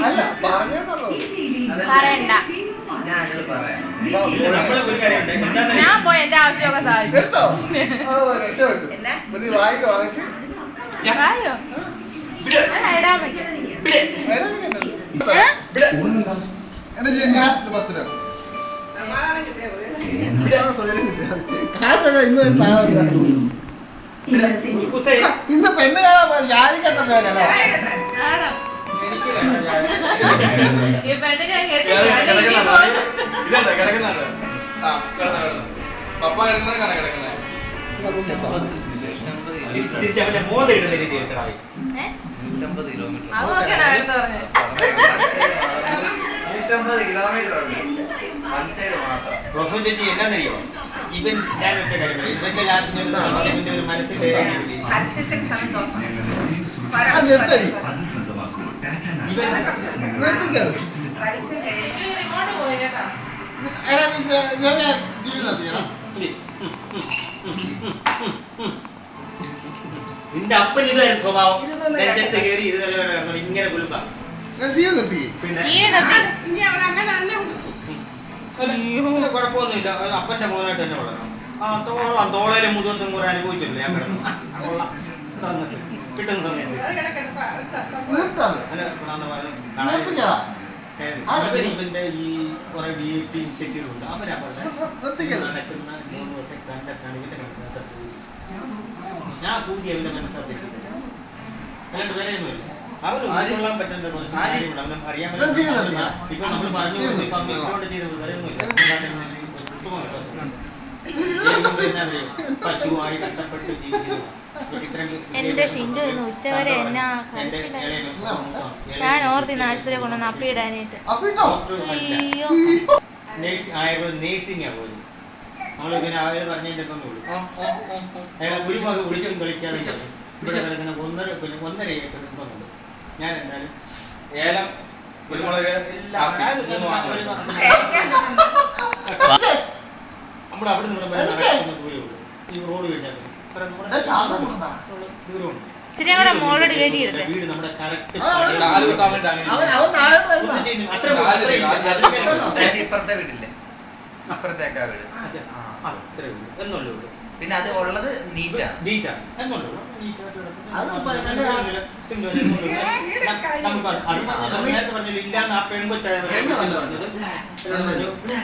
അല്ല പറയണ്ട. ഞാൻ പോയി എന്റെ ആവശ്യമൊക്കെ സാധിച്ചു. വായിക്കോ വാങ്ങിച്ച് ഇടാൻ പറ്റും. ഇന്ന് പെണ്ണ് കാണാൻ ജാതിക്കത്തല്ലോ പപ്പ കിടക്കുന്നത് കണ കിടക്കുന്നത് തിരിച്ചവന്റെ മോത ഇടുന്ന രീതി കിലോമീറ്റർ പ്രൊഫൈൽ ചേച്ചി എന്നാന്നറിയോ ഇവൻ ഞാൻ ഒറ്റ കാര്യം ഇവന്റെ ലാസ്റ്റ് ഇവന്റെ ഒരു മനസ്സിൽ നിന്റെ അപ്പൻ ഇതായിരുന്നു സ്വഭാവം. നെഞ്ചത്ത് കയറി ഇത് ഇങ്ങനെ കുലുക്കാം. കുഴപ്പമൊന്നുമില്ല. അപ്പന്റെ മോനായിട്ട് തന്നെ വളരണം. തോളയിലെ മുഖത്തും കുറെ അനുഭവിച്ചിട്ടില്ല ഞാൻ കിടന്നു കിട്ടുന്ന സമയത്ത് ഇവന്റെ ഈ കുറെ VIP ഇൻസ്റ്റിറ്റ്യൂട്ട് ഉണ്ട്. അവരവരുടെ നടക്കുന്ന 3 വർഷം കണ്ടിട്ടാണ് ഇവന്റെ കണ്ടത്. ഞാൻ കൂടി അവന്റെ മനസ്സിലാക്കിയിട്ടില്ല. അല്ലാണ്ട് വേറെയൊന്നുമില്ല. അവര് ഉൾക്കൊള്ളാൻ പറ്റുന്ന കുറച്ച് കാര്യമുണ്ട്. അവനും അറിയാൻ പറ്റുന്ന ഇപ്പൊ നമ്മൾ പറഞ്ഞു ഇപ്പൊ അമ്മയോട് ചെയ്തത് വേറെയൊന്നുമില്ല. പശുവായി കഷ്ടപ്പെട്ട് ജീവിക്കുന്നു. എന്റെ ഷിൻഡു ഇന്ന് ഉച്ചവരെ എന്നാ ഞാൻ ഓർത്തിന്ന് ആശുപത്രി കൊണ്ടുവന്ന് അപ്പിയിടാനായിട്ട്. അയ്യോ നേഴ്സിംഗാ പോലും നമ്മള് പിന്നെ അവര് പറഞ്ഞതിന്റെ അയാളെ ഒരുപാട് വിളിച്ചും കളിക്കാതെ ഇവിടെ കിടക്കുന്ന 1.5 ഏക്കർ കുടുംബമുണ്ട്. ഞാൻ എന്തായാലും ഏലം കുരുമുളക് നമ്മുടെ അവിടെ നിന്ന് നടക്കുന്ന ദൂരമുള്ളൂ. ഈ റോഡ് കഴിഞ്ഞാൽ ദൂരമുണ്ട്. ഇച്ചിരി കൂടെ മോളോട് കയറ്റിയിരുന്നത് വീട് നമ്മുടെ കറക്റ്റ് ഇപ്പുറത്തെ വീട്ടില്ലേ അപ്പുറത്തേക്കാ വീട് അത്രേ ഉള്ളൂ എന്നുള്ളൂ. പിന്നെ അത് ഉള്ളത് നീറ്റാണ് എന്നുള്ളൂ. നേരത്തെ പറഞ്ഞില്ല ഇല്ലാന്ന് ആ പെൺകൊച്ചായ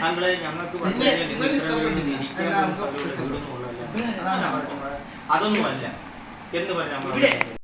താങ്കളെ ഞങ്ങൾക്ക് അതൊന്നുമല്ല എന്ന് പറഞ്ഞാൽ